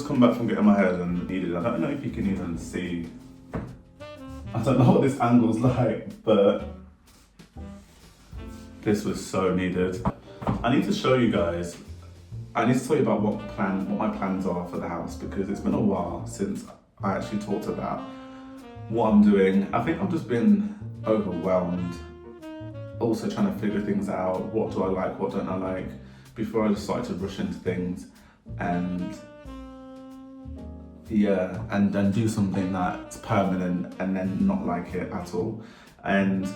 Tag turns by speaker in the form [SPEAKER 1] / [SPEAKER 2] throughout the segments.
[SPEAKER 1] just come back from getting my hair done needed. I don't know if you can even see. I don't know what this angle's like, but this was so needed. I need to show you guys. I need to tell you about what my plans are for the house, because it's been a while since I actually talked about what I'm doing. I think I've just been overwhelmed. Also trying to figure things out. What do I like? What don't I like? Before I just started to rush into things and then do something that's permanent and then not like it at all. And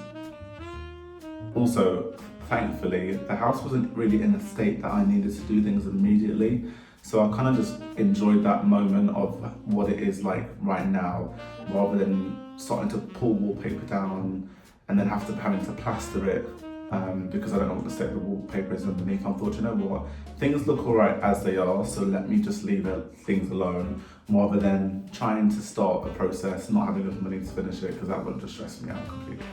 [SPEAKER 1] also, thankfully, the house wasn't really in a state that I needed to do things immediately. So I kind of just enjoyed that moment of what it is like right now, rather than starting to pull wallpaper down and then having to plaster it because I don't know what the state of the wallpaper is underneath. I thought, you know what, things look all right as they are, so let me just leave things alone, rather than trying to start a process, not having enough money to finish it, because that would just stress me out completely.